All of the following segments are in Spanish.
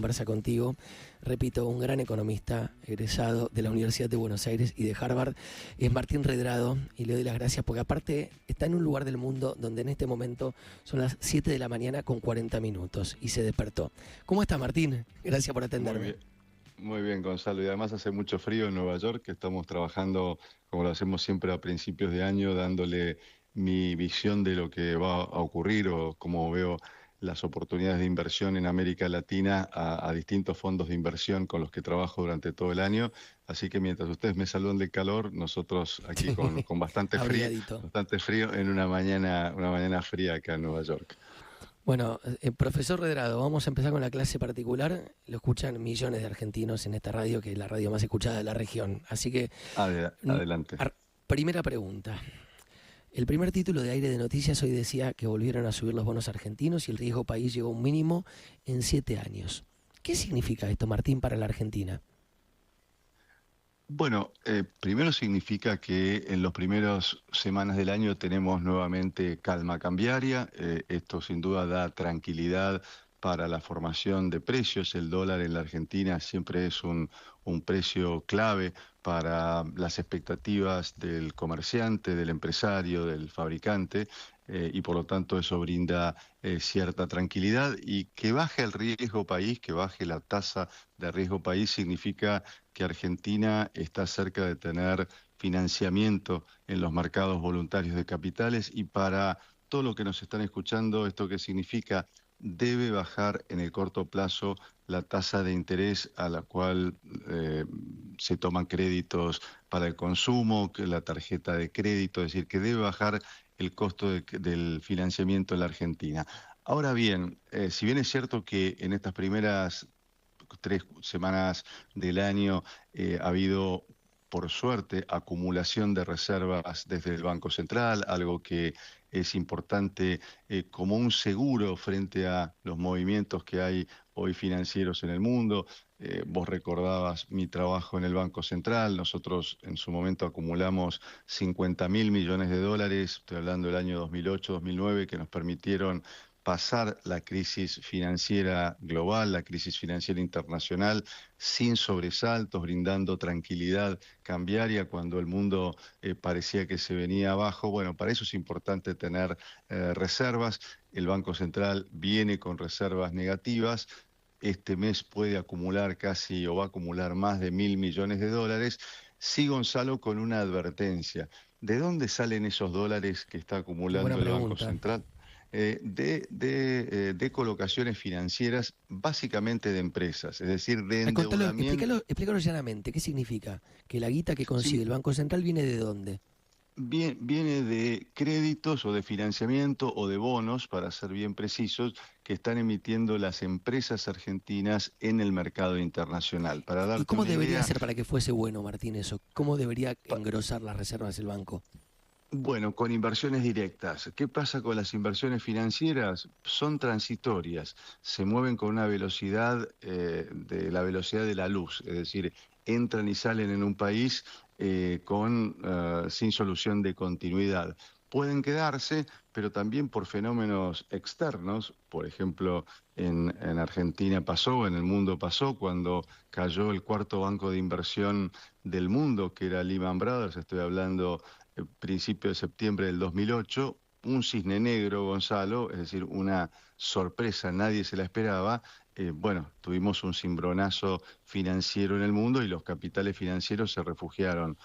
conversa contigo. Repito, un gran economista egresado de la Universidad de Buenos Aires y de Harvard es Martín Redrado, y le doy las gracias porque aparte está en un lugar del mundo donde en este momento son las 7 de la mañana con 40 minutos y se despertó. ¿Cómo está, Martín? Gracias por atenderme. Muy bien, Gonzalo. Y además hace mucho frío en Nueva York, que estamos trabajando, como lo hacemos siempre a principios de año, dándole mi visión de lo que va a ocurrir o cómo veo las oportunidades de inversión en América Latina a distintos fondos de inversión con los que trabajo durante todo el año. Así que mientras ustedes me saludan del calor, nosotros aquí con Abrigadito. bastante frío en una mañana fría acá en Nueva York. Bueno, profesor Redrado, vamos a empezar con la clase particular. Lo escuchan millones de argentinos en esta radio, que es la radio más escuchada de la región. Así que, Adelante. primera pregunta. El primer título de Aire de Noticias hoy decía que volvieron a subir los bonos argentinos y el riesgo país llegó a un mínimo en 7 años. ¿Qué significa esto, Martín, para la Argentina? Bueno, primero significa que en las primeras semanas del año tenemos nuevamente calma cambiaria. Esto sin duda da tranquilidad para la formación de precios. El dólar en la Argentina siempre es un precio clave para las expectativas del comerciante, del empresario, del fabricante, y por lo tanto eso brinda cierta tranquilidad. Y que baje el riesgo país, que baje la tasa de riesgo país, significa que Argentina está cerca de tener financiamiento en los mercados voluntarios de capitales, y para todo lo que nos están escuchando, ¿esto qué significa? Debe bajar en el corto plazo la tasa de interés a la cual se toman créditos para el consumo, que la tarjeta de crédito, es decir, que debe bajar el costo del financiamiento en la Argentina. Ahora bien, si bien es cierto que en estas primeras 3 semanas del año ha habido, por suerte, acumulación de reservas desde el Banco Central, algo que es importante como un seguro frente a los movimientos que hay hoy financieros en el mundo. Vos recordabas mi trabajo en el Banco Central. Nosotros en su momento acumulamos 50.000 millones de dólares, estoy hablando del año 2008-2009, que nos permitieron pasar la crisis financiera global, la crisis financiera internacional, sin sobresaltos, brindando tranquilidad cambiaria cuando el mundo parecía que se venía abajo. Bueno, para eso es importante tener reservas. El Banco Central viene con reservas negativas. Este mes puede acumular casi o va a acumular más de 1.000 millones de dólares. Sí, Gonzalo, con una advertencia. ¿De dónde salen esos dólares que está Qué buena acumulando el Banco pregunta. Central? De colocaciones financieras, básicamente de empresas, es decir, de Contalo, endeudamiento. explícalo llanamente. ¿Qué significa? ¿Que la guita que consigue Sí, el Banco Central viene de dónde? viene de créditos o de financiamiento o de bonos, para ser bien precisos, que están emitiendo las empresas argentinas en el mercado internacional. Para ¿Y darte cómo una debería idea, ser para que fuese bueno, Martín, eso? ¿Cómo debería engrosar las reservas el banco? bueno, con inversiones directas. ¿Qué pasa con las inversiones financieras? Son transitorias, se mueven con una velocidad de la velocidad de la luz, es decir, entran y salen en un país sin solución de continuidad. Pueden quedarse, pero también por fenómenos externos. Por ejemplo, en Argentina pasó, en el mundo pasó, cuando cayó el cuarto banco de inversión del mundo, que era Lehman Brothers. Estoy hablando principio de septiembre del 2008, un cisne negro, Gonzalo, es decir, una sorpresa, nadie se la esperaba. Bueno, tuvimos un cimbronazo financiero en el mundo y los capitales financieros se refugiaron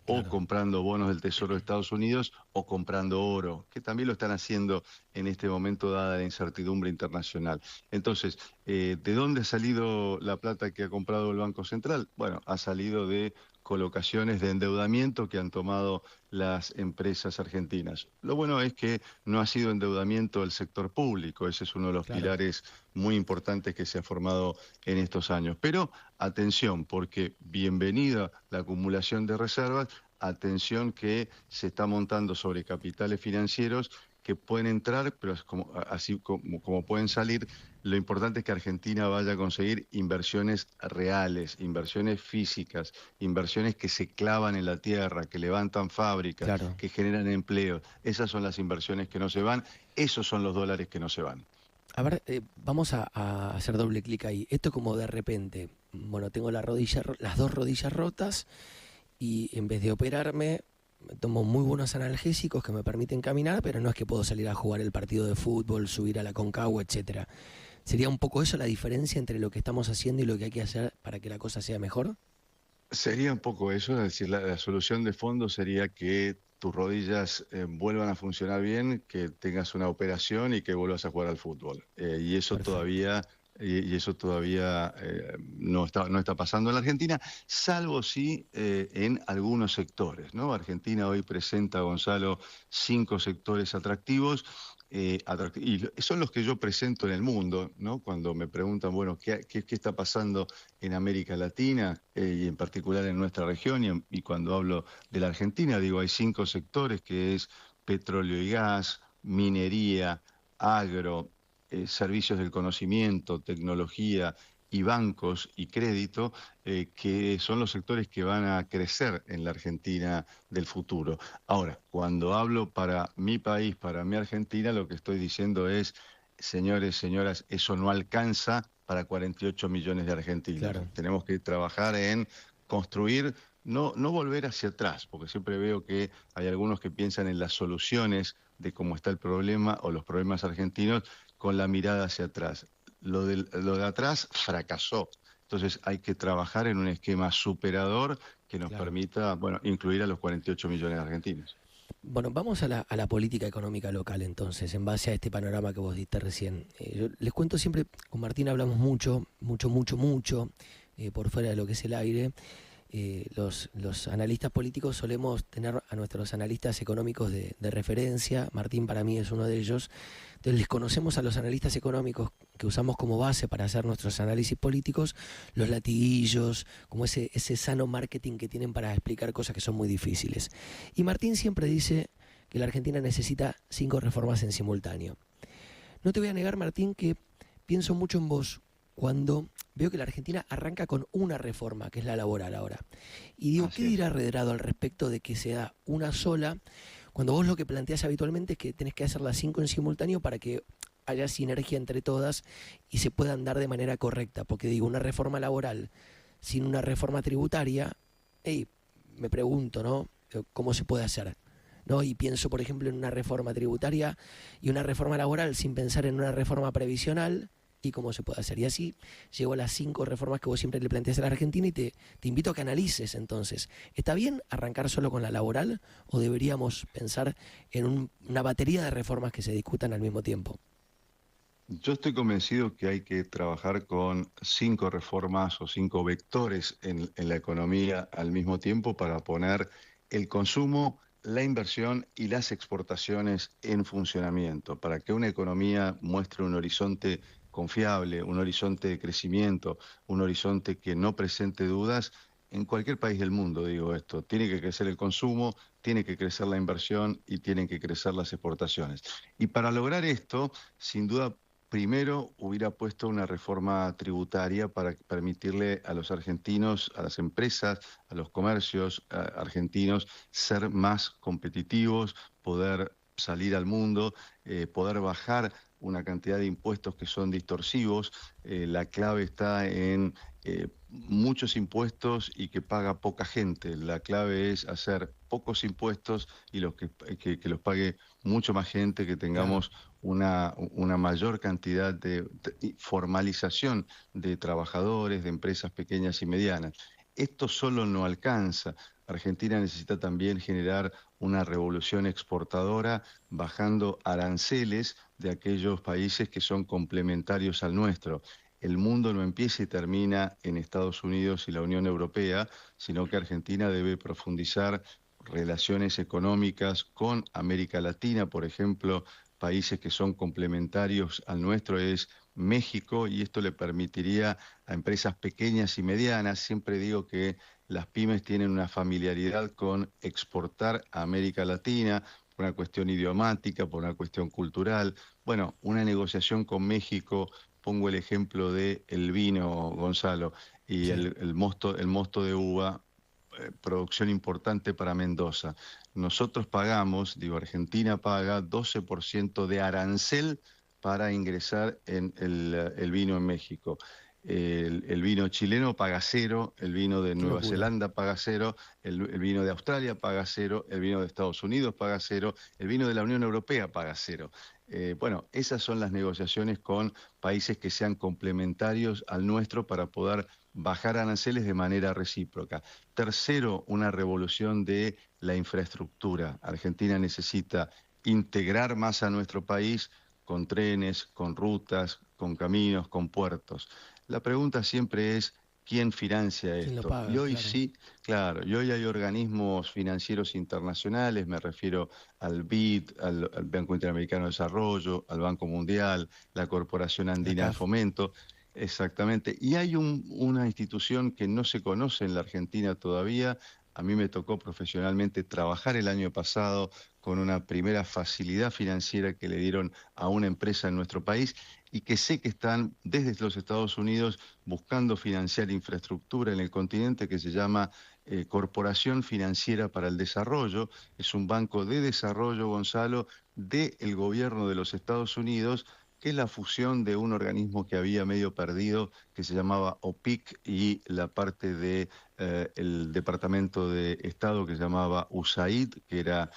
o Claro. comprando bonos del Tesoro de Estados Unidos o comprando oro, que también lo están haciendo en este momento dada la incertidumbre internacional. Entonces, ¿de dónde ha salido la plata que ha comprado el Banco Central? Bueno, ha salido de colocaciones de endeudamiento que han tomado las empresas argentinas. Lo bueno es que no ha sido endeudamiento del sector público, ese es uno de los Claro. pilares muy importantes que se ha formado en estos años. Pero atención, porque bienvenida la acumulación de reservas, atención que se está montando sobre capitales financieros que pueden entrar, pero así como pueden salir. Lo importante es que Argentina vaya a conseguir inversiones reales, inversiones físicas, inversiones que se clavan en la tierra, que levantan fábricas, Claro. que generan empleo. Esas son las inversiones que no se van, esos son los dólares que no se van. A ver, vamos a hacer doble clic ahí. Esto como de repente, bueno, tengo las dos rodillas rotas y en vez de operarme, tomo muy buenos analgésicos que me permiten caminar, pero no es que puedo salir a jugar el partido de fútbol, subir a la Concagua, etcétera. ¿Sería un poco eso la diferencia entre lo que estamos haciendo y lo que hay que hacer para que la cosa sea mejor? Sería un poco eso, es decir, la solución de fondo sería que tus rodillas vuelvan a funcionar bien, que tengas una operación y que vuelvas a jugar al fútbol. Y eso Perfecto, todavía, y eso todavía no está pasando en la Argentina, salvo sí en algunos sectores, ¿no? Argentina hoy presenta, Gonzalo, 5 sectores atractivos. Y son los que yo presento en el mundo, ¿no? Cuando me preguntan, bueno, ¿qué está pasando en América Latina y en particular en nuestra región? Y cuando hablo de la Argentina, digo, hay 5 sectores que es petróleo y gas, minería, agro, servicios del conocimiento, tecnología y bancos y crédito, que son los sectores que van a crecer en la Argentina del futuro. Ahora, cuando hablo para mi país, para mi Argentina, lo que estoy diciendo es, señores, señoras, eso no alcanza para 48 millones de argentinos. claro. Tenemos que trabajar en construir, no volver hacia atrás, porque siempre veo que hay algunos que piensan en las soluciones de cómo está el problema o los problemas argentinos con la mirada hacia atrás. Lo de atrás fracasó. Entonces hay que trabajar en un esquema superador que nos Claro. permita, bueno, incluir a los 48 millones de argentinos. Bueno, vamos a la política económica local entonces, en base a este panorama que vos diste recién. Yo les cuento siempre, con Martín hablamos mucho, mucho, mucho, mucho, por fuera de lo que es el aire. Los analistas políticos solemos tener a nuestros analistas económicos de referencia. Martín para mí es uno de ellos. Entonces les conocemos a los analistas económicos que usamos como base para hacer nuestros análisis políticos, los latiguillos, como ese sano marketing que tienen para explicar cosas que son muy difíciles. Y Martín siempre dice que la Argentina necesita 5 reformas en simultáneo. No te voy a negar, Martín, que pienso mucho en vos cuando veo que la Argentina arranca con una reforma, que es la laboral ahora. Y digo, ¿qué Así es. dirá Redrado al respecto de que se da una sola, cuando vos lo que planteás habitualmente es que tenés que hacer las 5 en simultáneo para que haya sinergia entre todas y se puedan dar de manera correcta? Porque digo, una reforma laboral sin una reforma tributaria, hey, me pregunto, ¿no? ¿Cómo se puede hacer? ¿No? Y pienso, por ejemplo, en una reforma tributaria y una reforma laboral sin pensar en una reforma previsional y cómo se puede hacer. Y así llego a las 5 reformas que vos siempre le planteas a la Argentina y te invito a que analices entonces. ¿Está bien arrancar solo con la laboral o deberíamos pensar en una batería de reformas que se discutan al mismo tiempo? Yo estoy convencido que hay que trabajar con 5 reformas o 5 vectores en la economía al mismo tiempo para poner el consumo, la inversión y las exportaciones en funcionamiento, para que una economía muestre un horizonte confiable, un horizonte de crecimiento, un horizonte que no presente dudas. En cualquier país del mundo, digo esto, tiene que crecer el consumo, tiene que crecer la inversión y tienen que crecer las exportaciones. Y para lograr esto, sin duda, primero hubiera puesto una reforma tributaria para permitirle a los argentinos, a las empresas, a los comercios argentinos ser más competitivos, poder salir al mundo, poder bajar una cantidad de impuestos que son distorsivos. La clave está en muchos impuestos y que paga poca gente. La clave es hacer pocos impuestos y que los pague mucho más gente, que Claro. tengamos una mayor cantidad de formalización de trabajadores, de empresas pequeñas y medianas. Esto solo no alcanza. Argentina necesita también generar una revolución exportadora, bajando aranceles de aquellos países que son complementarios al nuestro. El mundo no empieza y termina en Estados Unidos y la Unión Europea, sino que Argentina debe profundizar relaciones económicas con América Latina, por ejemplo, países que son complementarios al nuestro es México, y esto le permitiría a empresas pequeñas y medianas. Siempre digo que las pymes tienen una familiaridad con exportar a América Latina por una cuestión idiomática, por una cuestión cultural. Bueno, una negociación con México, pongo el ejemplo de el vino, Gonzalo, y Sí. el mosto de uva, producción importante para Mendoza. Nosotros pagamos, digo, Argentina paga 12% de arancel para ingresar en el vino en México. El vino chileno paga 0, el vino de Qué Nueva locura. Zelanda paga 0, el vino de Australia paga 0, el vino de Estados Unidos paga 0, el vino de la Unión Europea paga 0. Bueno, esas son las negociaciones con países que sean complementarios al nuestro para poder bajar aranceles de manera recíproca. Tercero, una revolución de la infraestructura. Argentina necesita integrar más a nuestro país con trenes, con rutas, con caminos, con puertos. La pregunta siempre es, ¿quién financia ¿Quién lo esto? Y paga? hoy Claro. sí, claro, y hoy hay organismos financieros internacionales, me refiero al BID, al Banco Interamericano de Desarrollo, al Banco Mundial, la Corporación La Andina de CAF. Fomento, exactamente. Y hay una institución que no se conoce en la Argentina todavía. A mí me tocó profesionalmente trabajar el año pasado con una primera facilidad financiera que le dieron a una empresa en nuestro país y que sé que están desde los Estados Unidos buscando financiar infraestructura en el continente, que se llama Corporación Financiera para el Desarrollo. Es un banco de desarrollo, Gonzalo, del gobierno de los Estados Unidos, que es la fusión de un organismo que había medio perdido, que se llamaba OPIC, y la parte de el Departamento de Estado que se llamaba USAID, que era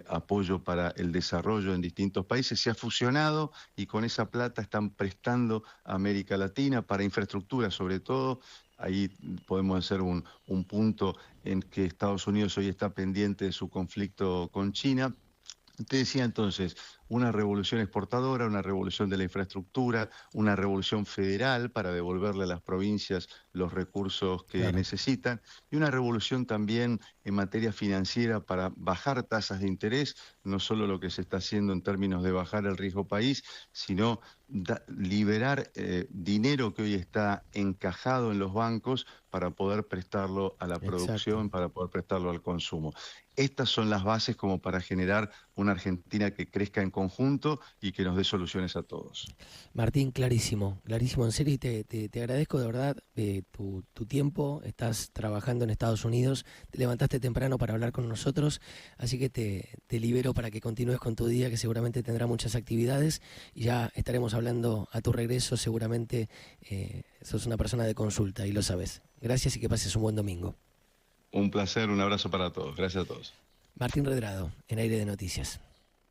apoyo para el desarrollo en distintos países. Se ha fusionado y con esa plata están prestando a América Latina para infraestructura, sobre todo. Ahí podemos hacer un punto en que Estados Unidos hoy está pendiente de su conflicto con China. Te decía entonces, una revolución exportadora, una revolución de la infraestructura, una revolución federal para devolverle a las provincias los recursos que Claro. necesitan y una revolución también en materia financiera para bajar tasas de interés, no solo lo que se está haciendo en términos de bajar el riesgo país, sino liberar dinero que hoy está encajado en los bancos para poder prestarlo a la Exacto. producción, para poder prestarlo al consumo. Estas son las bases como para generar una Argentina que crezca en conjunto y que nos dé soluciones a todos. Martín, clarísimo, clarísimo, en serio, y te agradezco de verdad tu tiempo. Estás trabajando en Estados Unidos, te levantaste temprano para hablar con nosotros, así que te libero para que continúes con tu día, que seguramente tendrá muchas actividades, y ya estaremos hablando a tu regreso. Seguramente sos una persona de consulta y lo sabes. Gracias y que pases un buen domingo. Un placer, un abrazo para todos. Gracias a todos. Martín Redrado, en Aire de Noticias.